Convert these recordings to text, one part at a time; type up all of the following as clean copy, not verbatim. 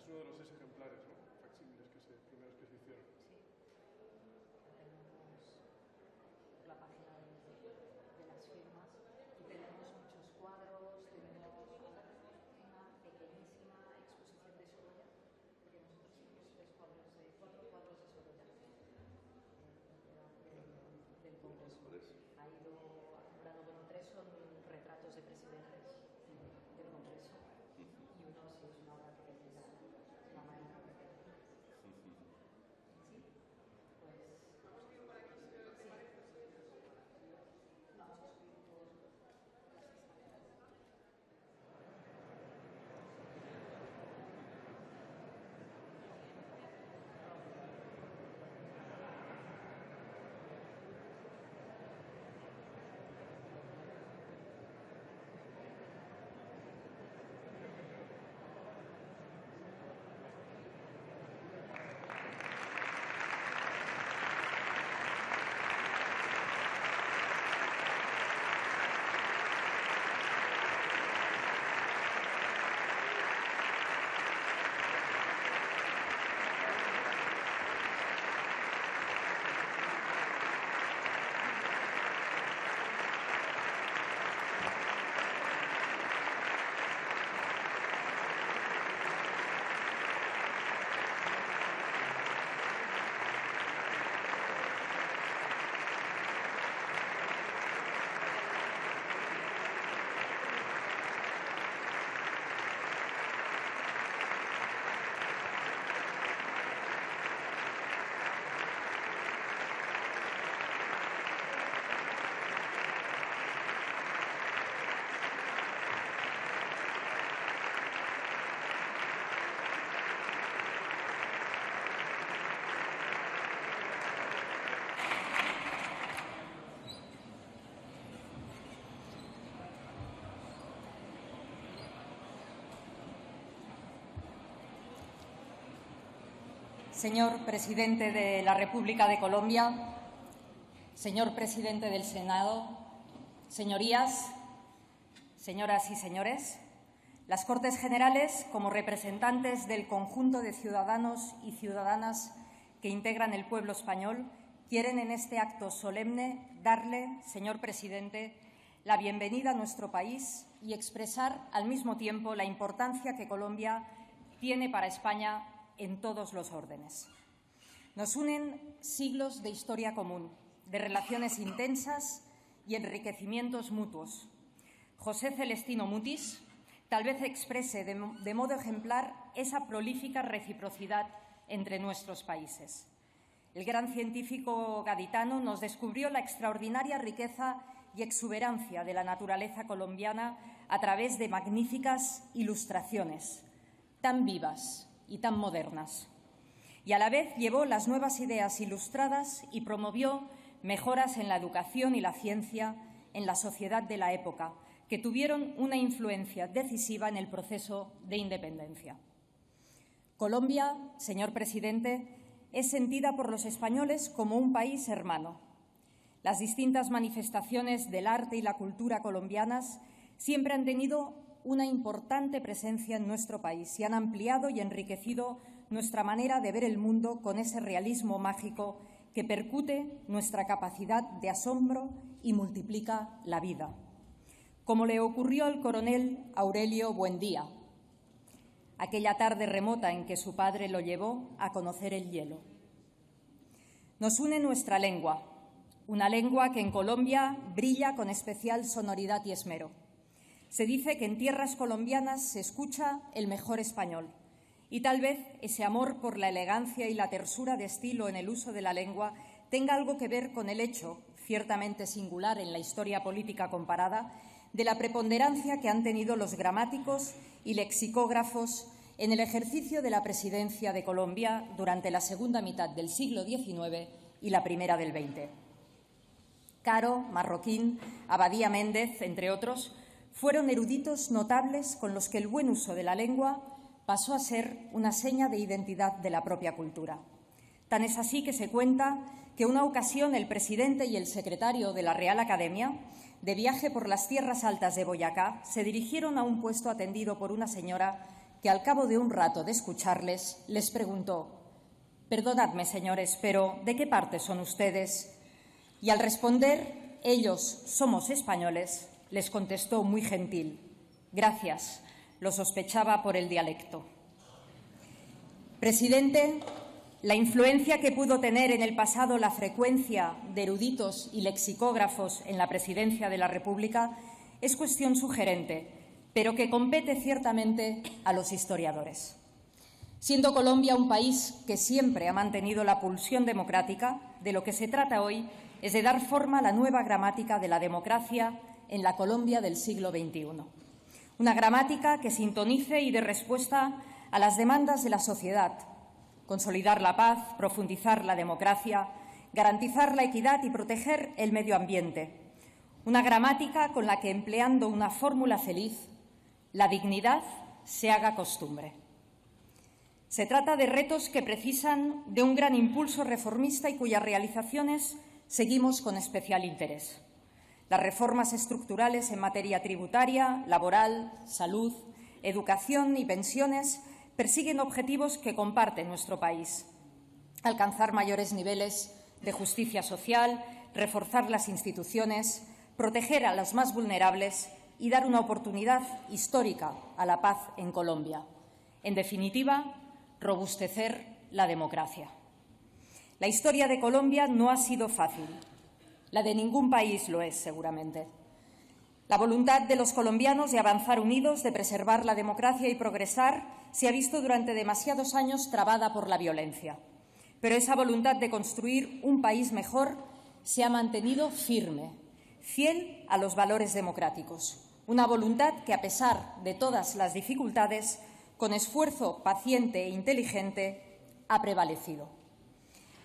es uno de los 6 ejemplares, ¿no? Facsímiles primeros que se hicieron. Sí. Tenemos la página de las firmas y tenemos muchos cuadros, tenemos una pequeñísima exposición de Sorolla, porque nosotros hicimos 4 cuadros de Sorolla del Congreso. Ha ido acumulando, bueno, 3 son retratos de presidentes del Congreso y uno sí es una obra que es la Marina. Sí, pues... Sí. No, vamos a subir todas las escaleras. Señor Presidente de la República de Colombia, señor Presidente del Senado, señorías, señoras y señores, las Cortes Generales, como representantes del conjunto de ciudadanos y ciudadanas que integran el pueblo español, quieren en este acto solemne darle, señor Presidente, la bienvenida a nuestro país y expresar al mismo tiempo la importancia que Colombia tiene para España en todos los órdenes. Nos unen siglos de historia común, de relaciones intensas y enriquecimientos mutuos. José Celestino Mutis tal vez exprese de modo ejemplar esa prolífica reciprocidad entre nuestros países. El gran científico gaditano nos descubrió la extraordinaria riqueza y exuberancia de la naturaleza colombiana a través de magníficas ilustraciones, tan vivas y tan modernas. Y a la vez llevó las nuevas ideas ilustradas y promovió mejoras en la educación y la ciencia en la sociedad de la época, que tuvieron una influencia decisiva en el proceso de independencia. Colombia, señor presidente, es sentida por los españoles como un país hermano. Las distintas manifestaciones del arte y la cultura colombianas siempre han tenido una importante presencia en nuestro país y han ampliado y enriquecido nuestra manera de ver el mundo con ese realismo mágico que percute nuestra capacidad de asombro y multiplica la vida, como le ocurrió al coronel Aurelio Buendía, aquella tarde remota en que su padre lo llevó a conocer el hielo. Nos une nuestra lengua, una lengua que en Colombia brilla con especial sonoridad y esmero. Se dice que en tierras colombianas se escucha el mejor español y tal vez ese amor por la elegancia y la tersura de estilo en el uso de la lengua tenga algo que ver con el hecho, ciertamente singular en la historia política comparada, de la preponderancia que han tenido los gramáticos y lexicógrafos en el ejercicio de la presidencia de Colombia durante la segunda mitad del siglo XIX y la primera del XX. Caro, Marroquín, Abadía Méndez, entre otros, fueron eruditos notables con los que el buen uso de la lengua pasó a ser una seña de identidad de la propia cultura. Tan es así que se cuenta que una ocasión el presidente y el secretario de la Real Academia, de viaje por las tierras altas de Boyacá, se dirigieron a un puesto atendido por una señora que al cabo de un rato de escucharles, les preguntó: «Perdonadme, señores, pero ¿de qué parte son ustedes?». Y al responder: «Ellos somos españoles», les contestó muy gentil: «Gracias, lo sospechaba por el dialecto». Presidente, la influencia que pudo tener en el pasado la frecuencia de eruditos y lexicógrafos en la Presidencia de la República es cuestión sugerente, pero que compete ciertamente a los historiadores. Siendo Colombia un país que siempre ha mantenido la pulsión democrática, de lo que se trata hoy es de dar forma a la nueva gramática de la democracia en la Colombia del siglo XXI. Una gramática que sintonice y dé respuesta a las demandas de la sociedad: consolidar la paz, profundizar la democracia, garantizar la equidad y proteger el medio ambiente. Una gramática con la que, empleando una fórmula feliz, la dignidad se haga costumbre. Se trata de retos que precisan de un gran impulso reformista y cuyas realizaciones seguimos con especial interés. Las reformas estructurales en materia tributaria, laboral, salud, educación y pensiones persiguen objetivos que comparte nuestro país: alcanzar mayores niveles de justicia social, reforzar las instituciones, proteger a los más vulnerables y dar una oportunidad histórica a la paz en Colombia. En definitiva, robustecer la democracia. La historia de Colombia no ha sido fácil. La de ningún país lo es, seguramente. La voluntad de los colombianos de avanzar unidos, de preservar la democracia y progresar, se ha visto durante demasiados años trabada por la violencia. Pero esa voluntad de construir un país mejor se ha mantenido firme, fiel a los valores democráticos. Una voluntad que, a pesar de todas las dificultades, con esfuerzo paciente e inteligente, ha prevalecido.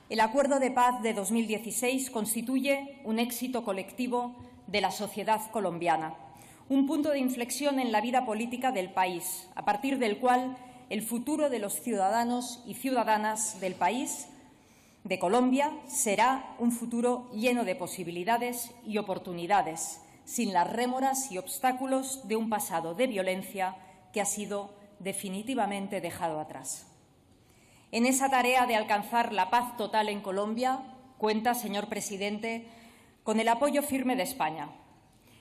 El Acuerdo de Paz de 2016 constituye un éxito colectivo de la sociedad colombiana, un punto de inflexión en la vida política del país, a partir del cual el futuro de los ciudadanos y ciudadanas del país, de Colombia, será un futuro lleno de posibilidades y oportunidades, sin las rémoras y obstáculos de un pasado de violencia que ha sido definitivamente dejado atrás. En esa tarea de alcanzar la paz total en Colombia cuenta, señor presidente, con el apoyo firme de España.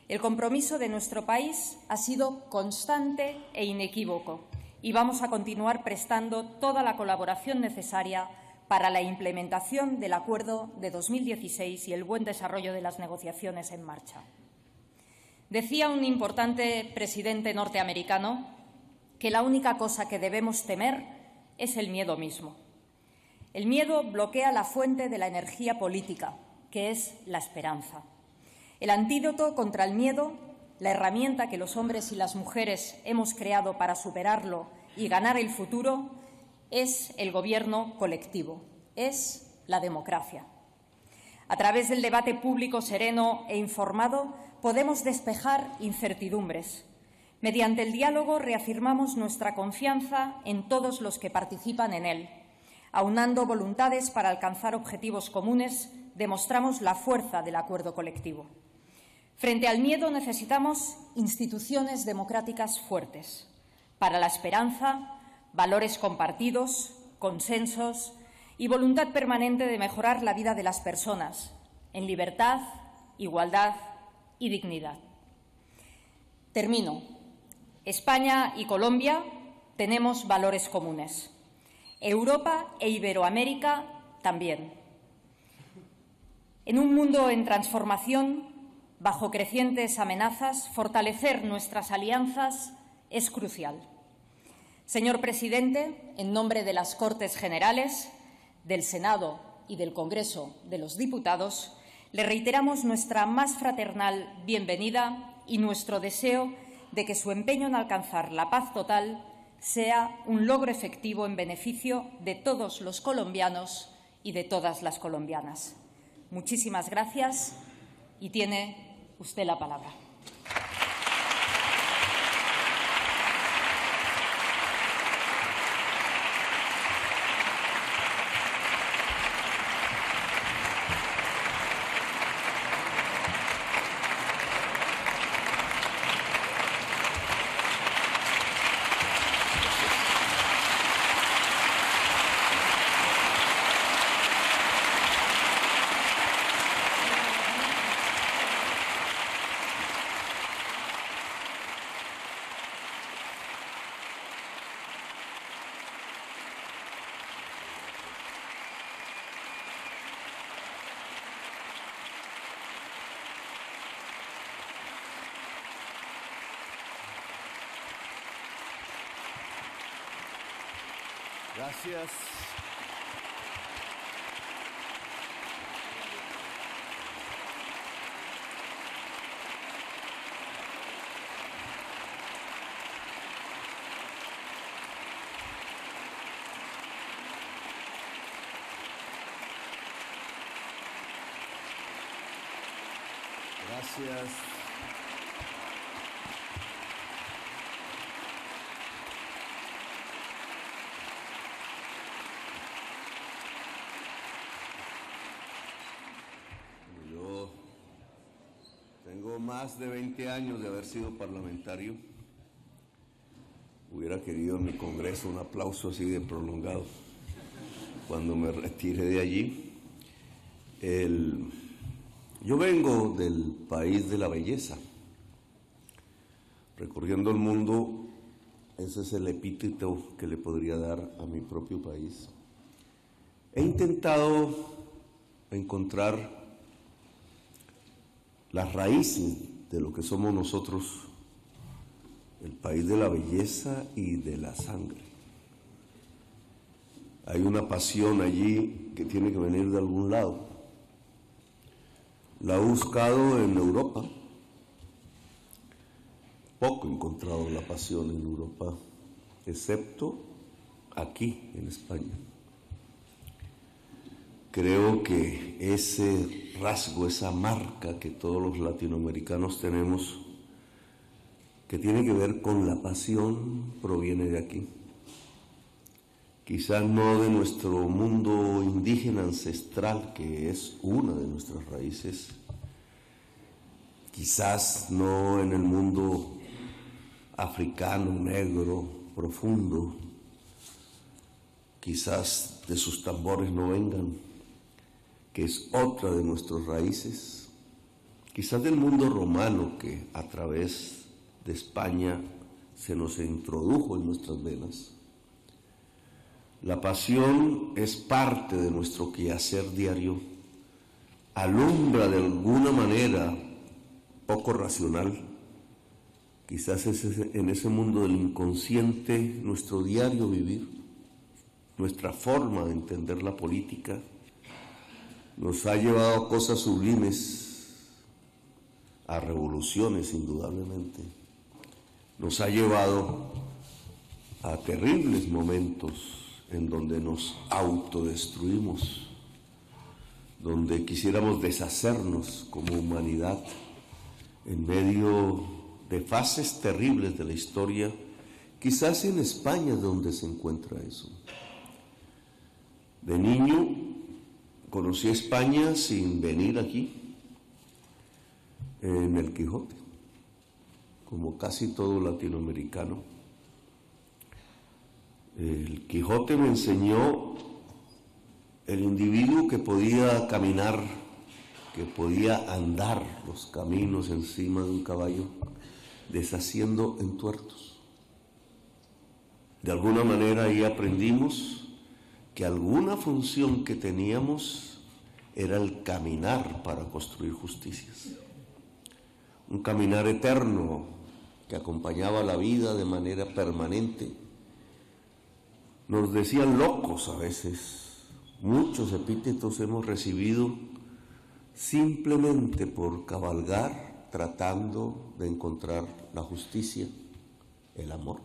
El compromiso de nuestro país ha sido constante e inequívoco y vamos a continuar prestando toda la colaboración necesaria para la implementación del Acuerdo de 2016 y el buen desarrollo de las negociaciones en marcha. Decía un importante presidente norteamericano que la única cosa que debemos temer es el miedo mismo. El miedo bloquea la fuente de la energía política, que es la esperanza. El antídoto contra el miedo, la herramienta que los hombres y las mujeres hemos creado para superarlo y ganar el futuro, es el gobierno colectivo, es la democracia. A través del debate público sereno e informado podemos despejar incertidumbres. Mediante el diálogo reafirmamos nuestra confianza en todos los que participan en él. Aunando voluntades para alcanzar objetivos comunes, demostramos la fuerza del acuerdo colectivo. Frente al miedo necesitamos instituciones democráticas fuertes. Para la esperanza, valores compartidos, consensos y voluntad permanente de mejorar la vida de las personas en libertad, igualdad y dignidad. Termino. España y Colombia tenemos valores comunes. Europa e Iberoamérica también. En un mundo en transformación, bajo crecientes amenazas, fortalecer nuestras alianzas es crucial. Señor presidente, en nombre de las Cortes Generales, del Senado y del Congreso de los Diputados, le reiteramos nuestra más fraternal bienvenida y nuestro deseo de que su empeño en alcanzar la paz total sea un logro efectivo en beneficio de todos los colombianos y de todas las colombianas. Muchísimas gracias y tiene usted la palabra. Gracias. Gracias. Yo tengo más de 20 años de haber sido parlamentario. Hubiera querido en mi congreso un aplauso así de prolongado cuando me retire de allí. Yo vengo del país de la belleza. Recorriendo el mundo, ese es el epíteto que le podría dar a mi propio país. He intentado encontrar las raíces de lo que somos nosotros, el país de la belleza y de la sangre. Hay una pasión allí que tiene que venir de algún lado. La he buscado en Europa. Poco he encontrado la pasión en Europa, excepto aquí en España. Creo que ese rasgo, esa marca que todos los latinoamericanos tenemos, que tiene que ver con la pasión, proviene de aquí. Quizás no de nuestro mundo indígena ancestral, que es una de nuestras raíces, quizás no en el mundo africano, negro, profundo, quizás de sus tambores no vengan, que es otra de nuestras raíces, quizás del mundo romano que a través de España se nos introdujo en nuestras venas. La pasión es parte de nuestro quehacer diario, alumbra de alguna manera poco racional, quizás en ese mundo del inconsciente, nuestro diario vivir, nuestra forma de entender la política, nos ha llevado a cosas sublimes, a revoluciones indudablemente, nos ha llevado a terribles momentos en donde nos autodestruimos, donde quisiéramos deshacernos como humanidad en medio de fases terribles de la historia, quizás en España donde se encuentra eso. De niño conocí España sin venir aquí, en el Quijote, como casi todo latinoamericano. El Quijote me enseñó el individuo que podía caminar, que podía andar los caminos encima de un caballo, deshaciendo entuertos. De alguna manera ahí aprendimos que alguna función que teníamos era el caminar para construir justicias. Un caminar eterno que acompañaba la vida de manera permanente. Nos decían locos a veces, muchos epítetos hemos recibido simplemente por cabalgar tratando de encontrar la justicia, el amor.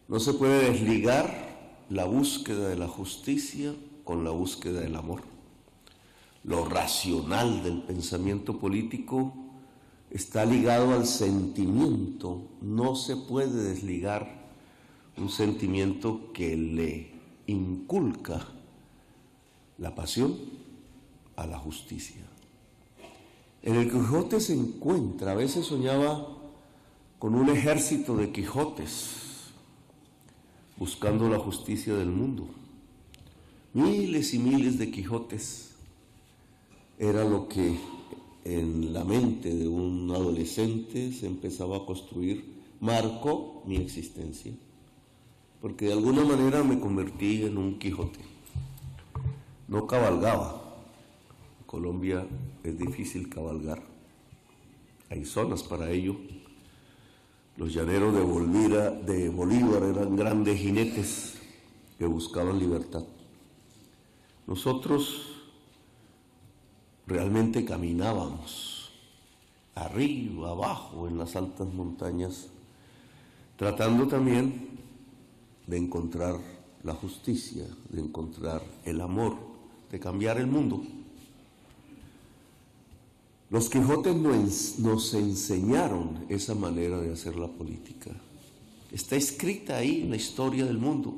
No se puede desligar la búsqueda de la justicia con la búsqueda del amor. Lo racional del pensamiento político está ligado al sentimiento, no se puede desligar un sentimiento que le inculca la pasión a la justicia. En el Quijote se encuentra, a veces soñaba con un ejército de Quijotes buscando la justicia del mundo. Miles y miles de Quijotes era lo que en la mente de un adolescente se empezaba a construir, marcó mi existencia. Porque de alguna manera me convertí en un Quijote. No cabalgaba. En Colombia es difícil cabalgar. Hay zonas para ello. Los llaneros de Bolívar eran grandes jinetes. que buscaban libertad. Nosotros realmente caminábamos arriba, abajo, en las altas montañas, tratando también de encontrar la justicia, de encontrar el amor, de cambiar el mundo. Los Quijotes nos enseñaron esa manera de hacer la política. Está escrita ahí en la historia del mundo.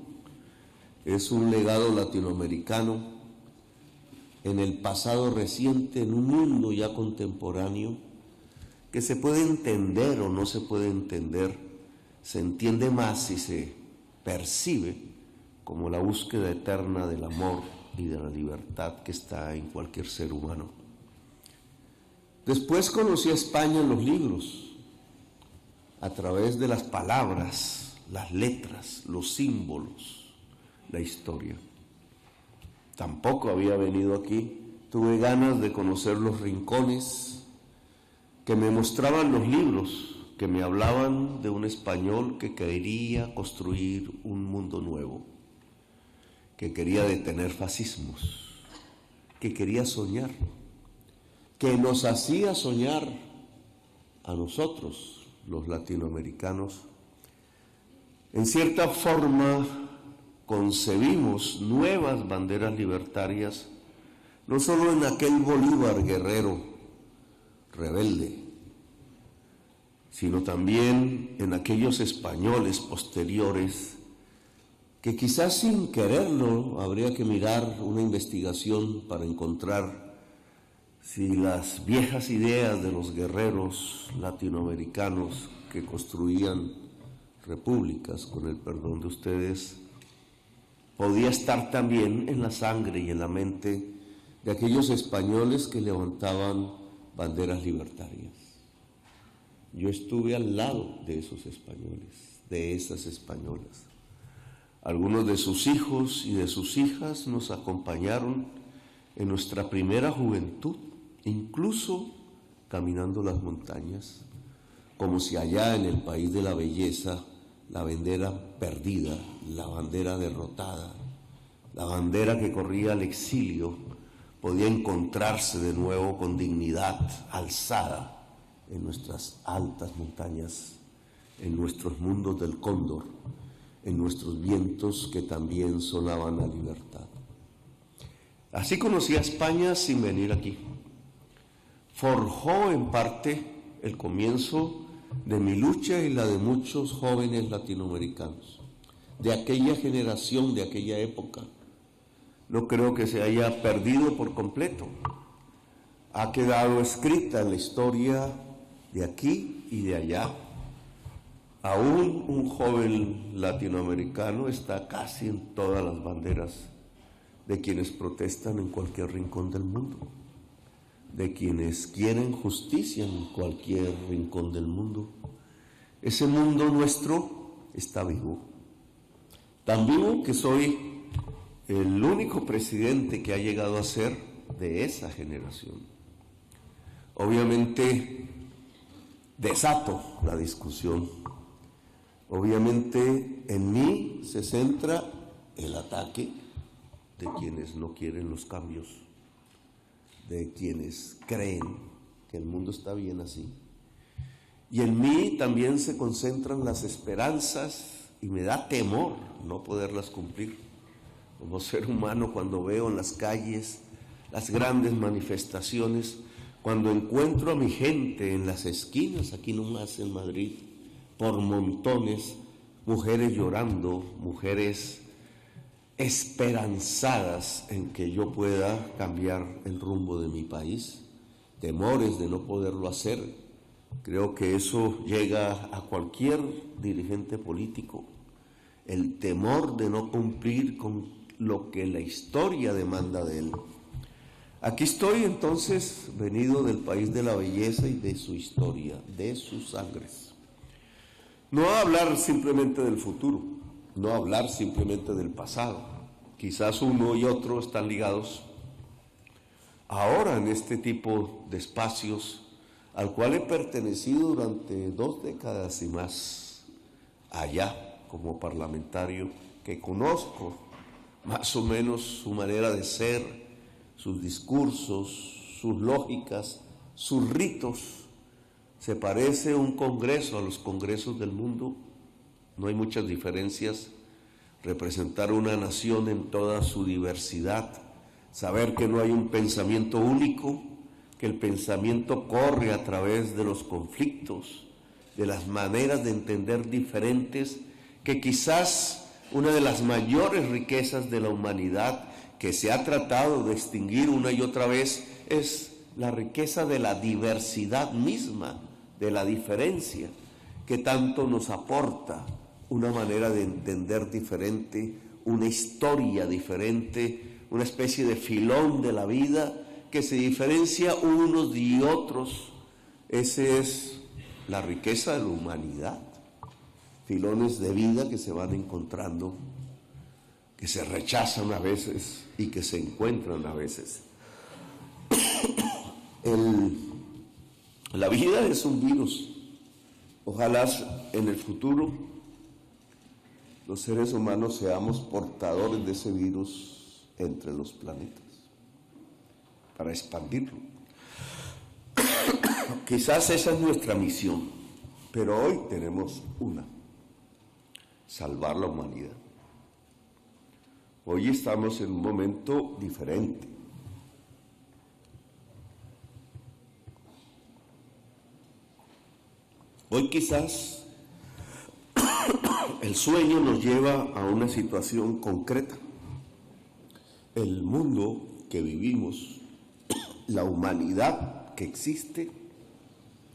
Es un legado latinoamericano en el pasado reciente, en un mundo ya contemporáneo, que se puede entender o no se puede entender, se entiende más si se percibe como la búsqueda eterna del amor y de la libertad que está en cualquier ser humano. Después conocí a España en los libros, a través de las palabras, las letras, los símbolos, la historia. Tampoco había venido aquí, tuve ganas de conocer los rincones que me mostraban los libros, que me hablaban de un español que quería construir un mundo nuevo, que quería detener fascismos, que quería soñar, que nos hacía soñar a nosotros, los latinoamericanos. En cierta forma concebimos nuevas banderas libertarias, no solo en aquel Bolívar guerrero, rebelde, sino también en aquellos españoles posteriores que quizás sin quererlo habría que mirar una investigación para encontrar si las viejas ideas de los guerreros latinoamericanos que construían repúblicas, con el perdón de ustedes, podía estar también en la sangre y en la mente de aquellos españoles que levantaban banderas libertarias. Yo estuve al lado de esos españoles, de esas españolas. Algunos de sus hijos y de sus hijas nos acompañaron en nuestra primera juventud, incluso caminando las montañas, como si allá en el país de la belleza, la bandera perdida, la bandera derrotada, la bandera que corría al exilio, podía encontrarse de nuevo con dignidad alzada en nuestras altas montañas, en nuestros mundos del cóndor, en nuestros vientos que también sonaban a libertad. Así conocí a España sin venir aquí. Forjó en parte el comienzo de mi lucha y la de muchos jóvenes latinoamericanos, de aquella generación, de aquella época. No creo que se haya perdido por completo. Ha quedado escrita en la historia de aquí y de allá. Aún un joven latinoamericano está casi en todas las banderas de quienes protestan en cualquier rincón del mundo, de quienes quieren justicia en cualquier rincón del mundo. Ese mundo nuestro está vivo, tan vivo que soy el único presidente que ha llegado a ser de esa generación. Obviamente desato la discusión, obviamente en mí se centra el ataque de quienes no quieren los cambios, de quienes creen que el mundo está bien así. Y en mí también se concentran las esperanzas y me da temor no poderlas cumplir. Como ser humano, cuando veo en las calles las grandes manifestaciones, cuando encuentro a mi gente en las esquinas, aquí nomás en Madrid, por montones, mujeres llorando, mujeres esperanzadas en que yo pueda cambiar el rumbo de mi país, temores de no poderlo hacer. Creo que eso llega a cualquier dirigente político, el temor de no cumplir con lo que la historia demanda de él. Aquí estoy entonces, venido del país de la belleza y de su historia, de sus sangres. No hablar simplemente del futuro, no hablar simplemente del pasado. Quizás uno y otro están ligados ahora en este tipo de espacios al cual he pertenecido durante 2 décadas y más allá como parlamentario, que conozco más o menos su manera de ser, sus discursos, sus lógicas, sus ritos. Se parece un congreso a los congresos del mundo, no hay muchas diferencias. Representar una nación en toda su diversidad, saber que no hay un pensamiento único, que el pensamiento corre a través de los conflictos, de las maneras de entender diferentes, que quizás una de las mayores riquezas de la humanidad que se ha tratado de extinguir una y otra vez es la riqueza de la diversidad misma, de la diferencia, que tanto nos aporta una manera de entender diferente, una historia diferente, una especie de filón de la vida que se diferencia unos y otros. Esa es la riqueza de la humanidad. Filones de vida que se van encontrando, que se rechazan a veces y que se encuentran a veces. La vida es un virus. Ojalá en el futuro los seres humanos seamos portadores de ese virus entre los planetas, para expandirlo. Quizás esa es nuestra misión, pero hoy tenemos una: salvar la humanidad. Hoy estamos en un momento diferente. Hoy quizás el sueño nos lleva a una situación concreta. El mundo que vivimos, la humanidad que existe,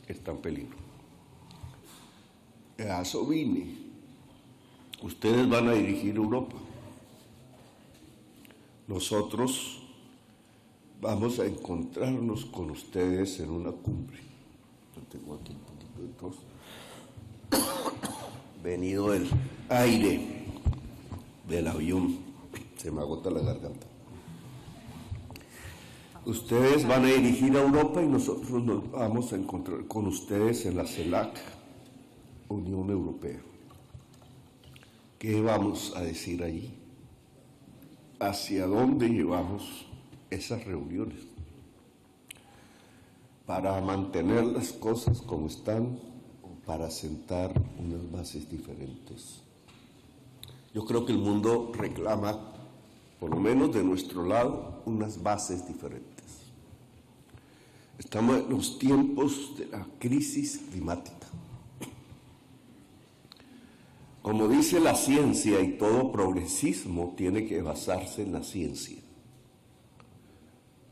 está en peligro. A eso vine. Ustedes van a dirigir Europa. Nosotros vamos a encontrarnos con ustedes en una cumbre. Yo tengo aquí un poquito de tos. Venido el aire del avión, se me agota la garganta. Ustedes van a dirigir a Europa y nosotros nos vamos a encontrar con ustedes en la CELAC, Unión Europea. ¿Qué vamos a decir allí? ¿Hacia dónde llevamos esas reuniones? Para mantener las cosas como están, para sentar unas bases diferentes. Yo creo que el mundo reclama, por lo menos de nuestro lado, unas bases diferentes. Estamos en los tiempos de la crisis climática. Como dice la ciencia, y todo progresismo tiene que basarse en la ciencia.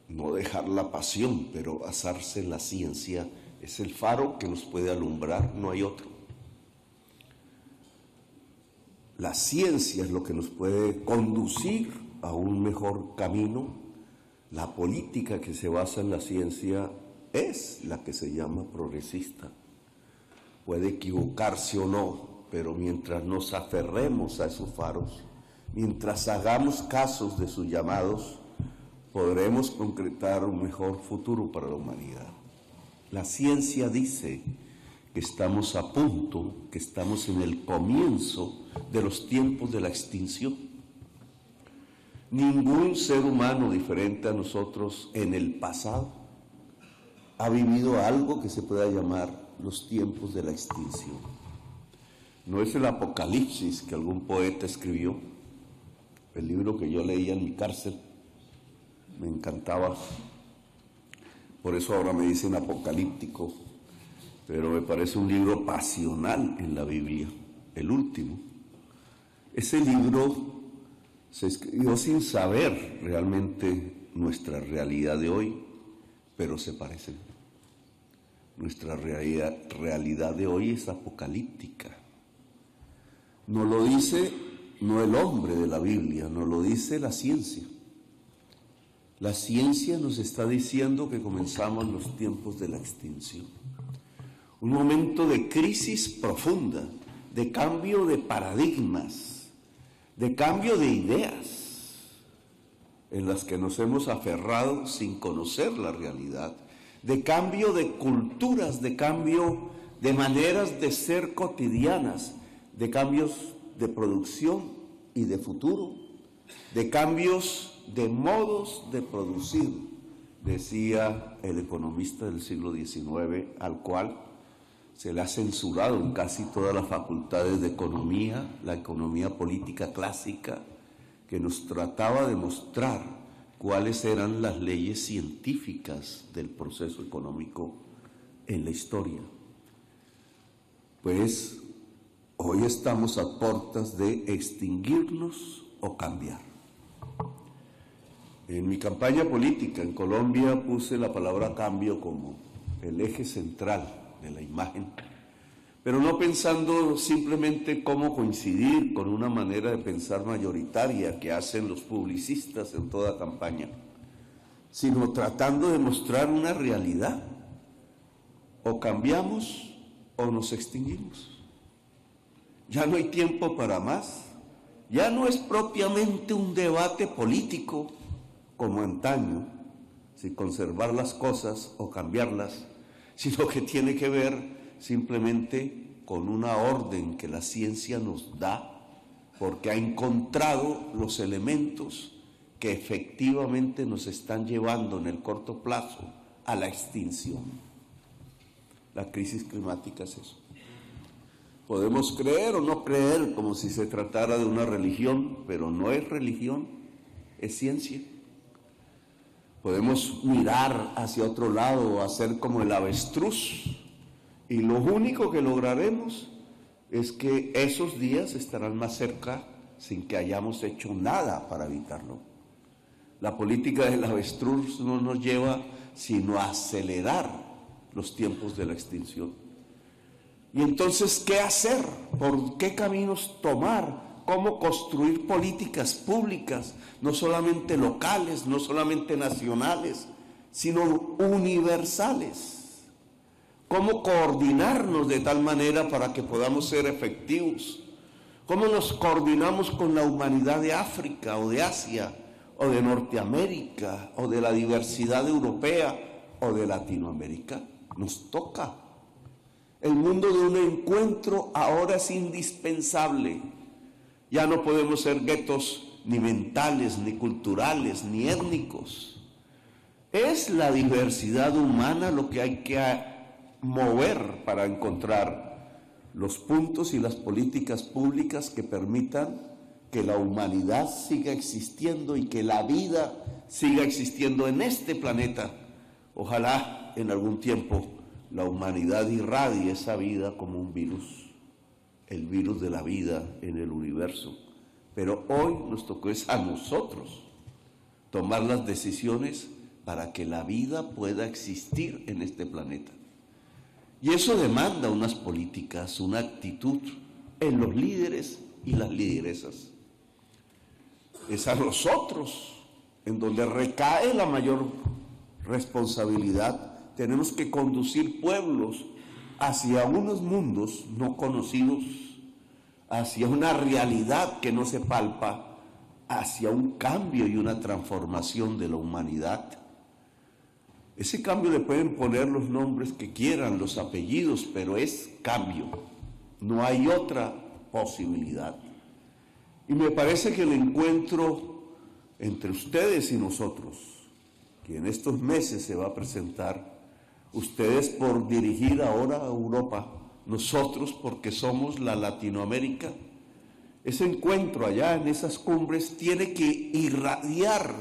No dejar la pasión, pero basarse en la ciencia. Es el faro que nos puede alumbrar, no hay otro. La ciencia es lo que nos puede conducir a un mejor camino. La política que se basa en la ciencia es la que se llama progresista. Puede equivocarse o no, pero mientras nos aferremos a esos faros, mientras hagamos casos de sus llamados, podremos concretar un mejor futuro para la humanidad. La ciencia dice que estamos a punto, que estamos en el comienzo de los tiempos de la extinción. Ningún ser humano diferente a nosotros en el pasado ha vivido algo que se pueda llamar los tiempos de la extinción. No es el Apocalipsis que algún poeta escribió, el libro que yo leía en mi cárcel, me encantaba. Por eso ahora me dicen apocalíptico, pero me parece un libro pasional en la Biblia, el último. Ese libro se escribió sin saber realmente nuestra realidad de hoy, pero se parecen. Nuestra realidad de hoy es apocalíptica. No lo dice no el hombre de la Biblia, no lo dice la ciencia. La ciencia nos está diciendo que comenzamos los tiempos de la extinción. Un momento de crisis profunda, de cambio de paradigmas, de cambio de ideas, en las que nos hemos aferrado sin conocer la realidad, de cambio de culturas, de cambio de maneras de ser cotidianas, de cambios de producción y de futuro, de cambios de modos de producir, decía el economista del siglo XIX, al cual se le ha censurado en casi todas las facultades de economía, la economía política clásica, que nos trataba de mostrar cuáles eran las leyes científicas del proceso económico en la historia. Pues hoy estamos a puertas de extinguirnos o cambiar. En mi campaña política en Colombia puse la palabra cambio como el eje central de la imagen, pero no pensando simplemente cómo coincidir con una manera de pensar mayoritaria que hacen los publicistas en toda campaña, sino tratando de mostrar una realidad. O cambiamos o nos extinguimos. Ya no hay tiempo para más. Ya no es propiamente un debate político como antaño, si conservar las cosas o cambiarlas, sino que tiene que ver simplemente con una orden que la ciencia nos da, porque ha encontrado los elementos que efectivamente nos están llevando en el corto plazo a la extinción. La crisis climática es eso. Podemos creer o no creer como si se tratara de una religión, pero no es religión, es ciencia. Podemos mirar hacia otro lado o hacer como el avestruz, y lo único que lograremos es que esos días estarán más cerca sin que hayamos hecho nada para evitarlo. La política del avestruz no nos lleva sino a acelerar los tiempos de la extinción. Y entonces, ¿qué hacer? ¿Por qué caminos tomar? ¿Cómo construir políticas públicas, no solamente locales, no solamente nacionales, sino universales? ¿Cómo coordinarnos de tal manera para que podamos ser efectivos? ¿Cómo nos coordinamos con la humanidad de África o de Asia o de Norteamérica o de la diversidad europea o de Latinoamérica? Nos toca. El mundo de un encuentro ahora es indispensable. Ya no podemos ser guetos ni mentales, ni culturales, ni étnicos. Es la diversidad humana lo que hay que mover para encontrar los puntos y las políticas públicas que permitan que la humanidad siga existiendo y que la vida siga existiendo en este planeta. Ojalá en algún tiempo la humanidad irradie esa vida como un virus, el virus de la vida en el universo. Pero hoy nos tocó es a nosotros tomar las decisiones para que la vida pueda existir en este planeta. Y eso demanda unas políticas, una actitud en los líderes y las lideresas. Es a nosotros en donde recae la mayor responsabilidad. Tenemos que conducir pueblos hacia unos mundos no conocidos, hacia una realidad que no se palpa, hacia un cambio y una transformación de la humanidad. Ese cambio le pueden poner los nombres que quieran, los apellidos, pero es cambio. No hay otra posibilidad. Y me parece que el encuentro entre ustedes y nosotros, que en estos meses se va a presentar, ustedes por dirigir ahora a Europa, nosotros porque somos la Latinoamérica, ese encuentro allá en esas cumbres tiene que irradiar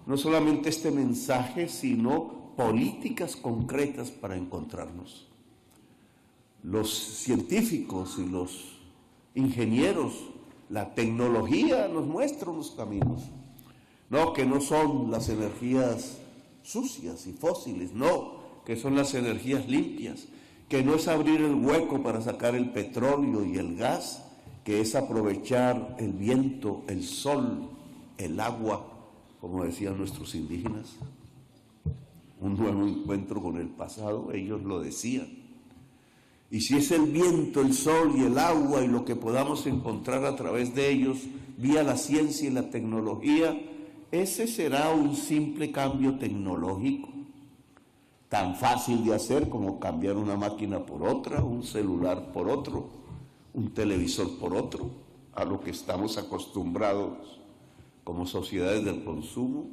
no solamente este mensaje, sino políticas concretas para encontrarnos. Los científicos y los ingenieros, la tecnología nos muestra los caminos. No, que no son las energías sucias y fósiles, no, que son las energías limpias, que no es abrir el hueco para sacar el petróleo y el gas, que es aprovechar el viento, el sol, el agua, como decían nuestros indígenas. Un nuevo encuentro con el pasado, ellos lo decían. Y si es el viento, el sol y el agua y lo que podamos encontrar a través de ellos, vía la ciencia y la tecnología, ese será un simple cambio tecnológico, tan fácil de hacer como cambiar una máquina por otra, un celular por otro, un televisor por otro, a lo que estamos acostumbrados como sociedades del consumo,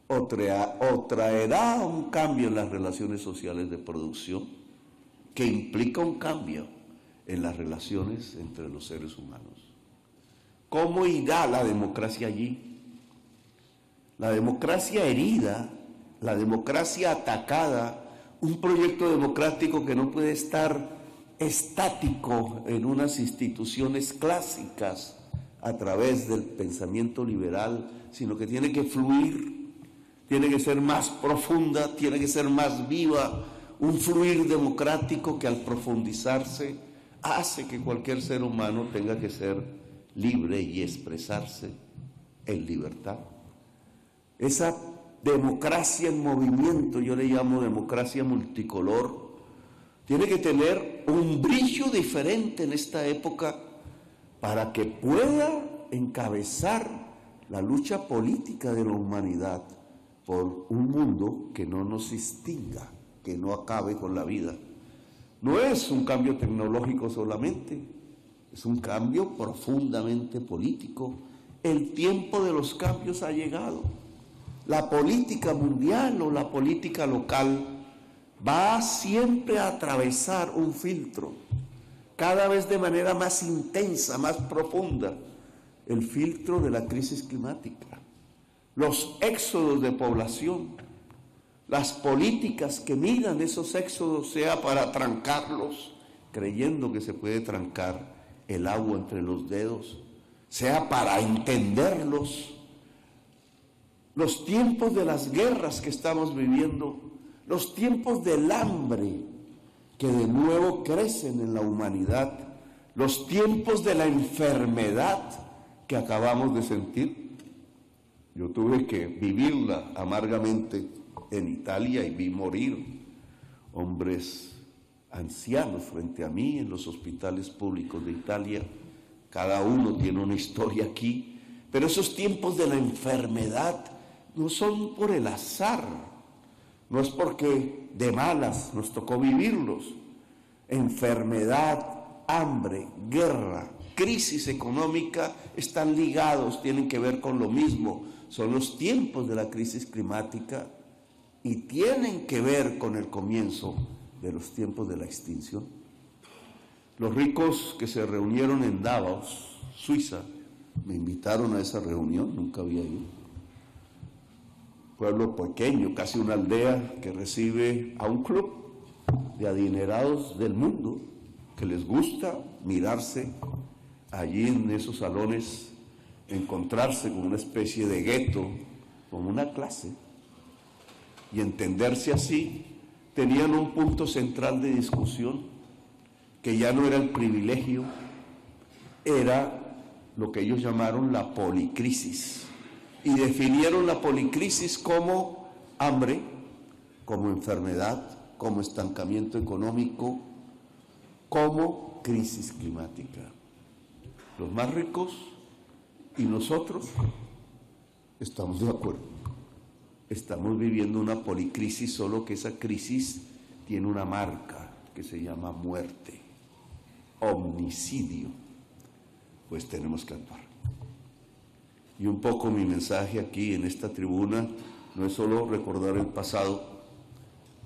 o traerá un cambio en las relaciones sociales de producción que implica un cambio en las relaciones entre los seres humanos. ¿Cómo irá la democracia allí? La democracia herida, la democracia atacada, un proyecto democrático que no puede estar estático en unas instituciones clásicas a través del pensamiento liberal, sino que tiene que fluir, tiene que ser más profunda, tiene que ser más viva, un fluir democrático que al profundizarse hace que cualquier ser humano tenga que ser libre y expresarse en libertad. Esa democracia en movimiento, yo le llamo democracia multicolor, tiene que tener un brillo diferente en esta época para que pueda encabezar la lucha política de la humanidad por un mundo que no nos extinga, que no acabe con la vida. No es un cambio tecnológico solamente, es un cambio profundamente político. El tiempo de los cambios ha llegado. La política mundial o la política local va siempre a atravesar un filtro, cada vez de manera más intensa, más profunda, el filtro de la crisis climática, los éxodos de población, las políticas que miran esos éxodos, sea para trancarlos, creyendo que se puede trancar el agua entre los dedos, sea para entenderlos. Los tiempos de las guerras que estamos viviendo, los tiempos del hambre que de nuevo crecen en la humanidad, los tiempos de la enfermedad que acabamos de sentir. Yo tuve que vivirla amargamente en Italia y vi morir hombres ancianos frente a mí en los hospitales públicos de Italia. Cada uno tiene una historia aquí, pero esos tiempos de la enfermedad no son por el azar, no es porque de malas nos tocó vivirlos. Enfermedad, hambre, guerra, crisis económica están ligados, tienen que ver con lo mismo. Son los tiempos de la crisis climática y tienen que ver con el comienzo de los tiempos de la extinción. Los ricos que se reunieron en Davos, Suiza, me invitaron a esa reunión, nunca había ido. Pueblo pequeño, casi una aldea que recibe a un club de adinerados del mundo que les gusta mirarse allí en esos salones, encontrarse con una especie de gueto, con una clase, y entenderse así. Tenían un punto central de discusión que ya no era el privilegio, era lo que ellos llamaron la policrisis, y definieron la policrisis como hambre, como enfermedad, como estancamiento económico, como crisis climática. Los más ricos y nosotros estamos de acuerdo. Estamos viviendo una policrisis, solo que esa crisis tiene una marca que se llama muerte, homicidio. Pues tenemos que actuar. Y un poco mi mensaje aquí en esta tribuna no es solo recordar el pasado,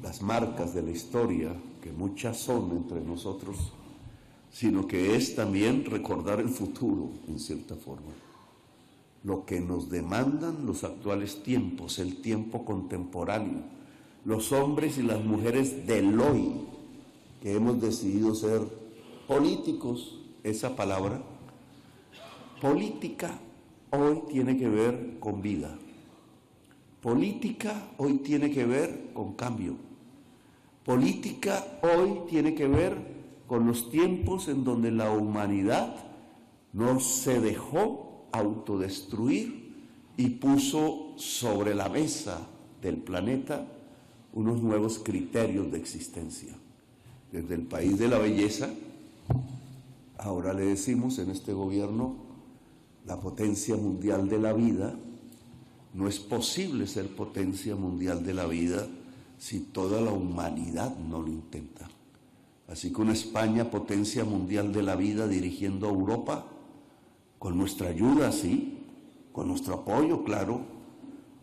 las marcas de la historia, que muchas son entre nosotros, sino que es también recordar el futuro, en cierta forma. Lo que nos demandan los actuales tiempos, el tiempo contemporáneo, los hombres y las mujeres del hoy, que hemos decidido ser políticos, esa palabra, política, hoy tiene que ver con vida. Política hoy tiene que ver con cambio. Política hoy tiene que ver con los tiempos en donde la humanidad no se dejó autodestruir y puso sobre la mesa del planeta unos nuevos criterios de existencia. Desde el país de la belleza, ahora le decimos en este gobierno, la potencia mundial de la vida. No es posible ser potencia mundial de la vida si toda la humanidad no lo intenta. Así que una España potencia mundial de la vida dirigiendo a Europa, con nuestra ayuda, sí, con nuestro apoyo, claro,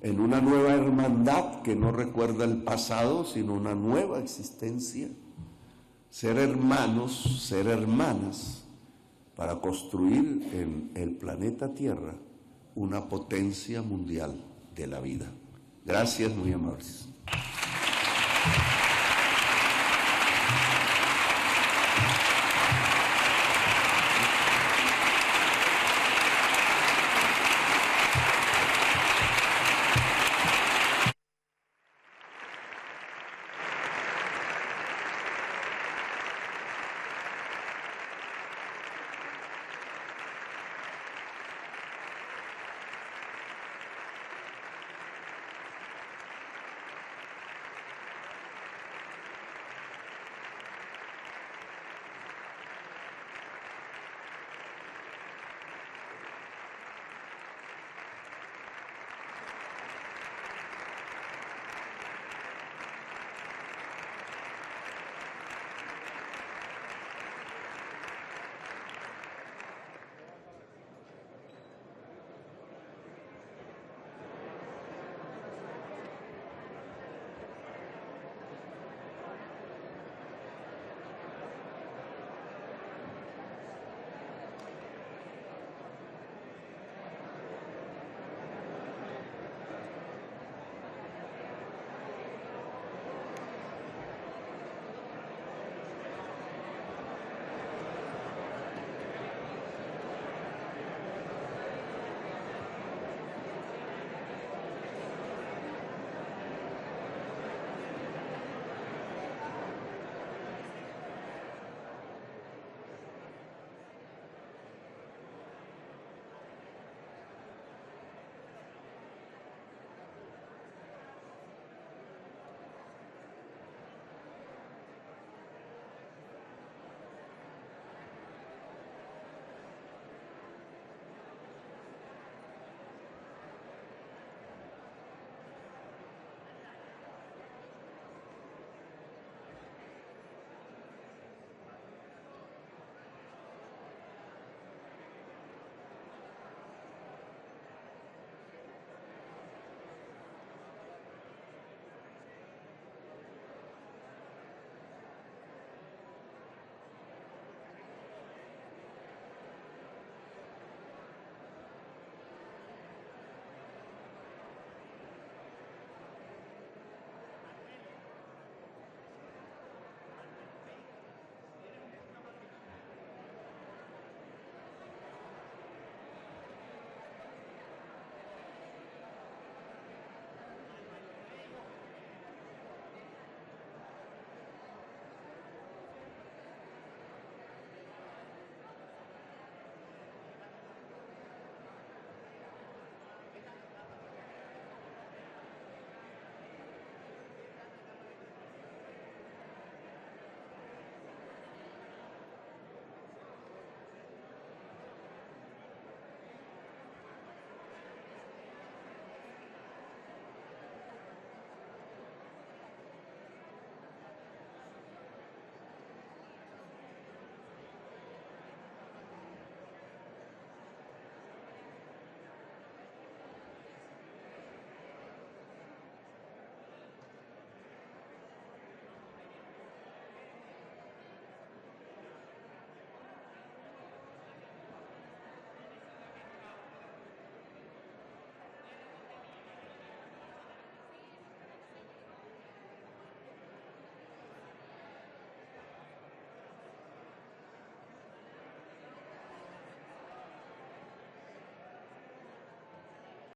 en una nueva hermandad que no recuerda el pasado, sino una nueva existencia, ser hermanos, ser hermanas, para construir en el planeta Tierra una potencia mundial de la vida. Gracias, muy amables.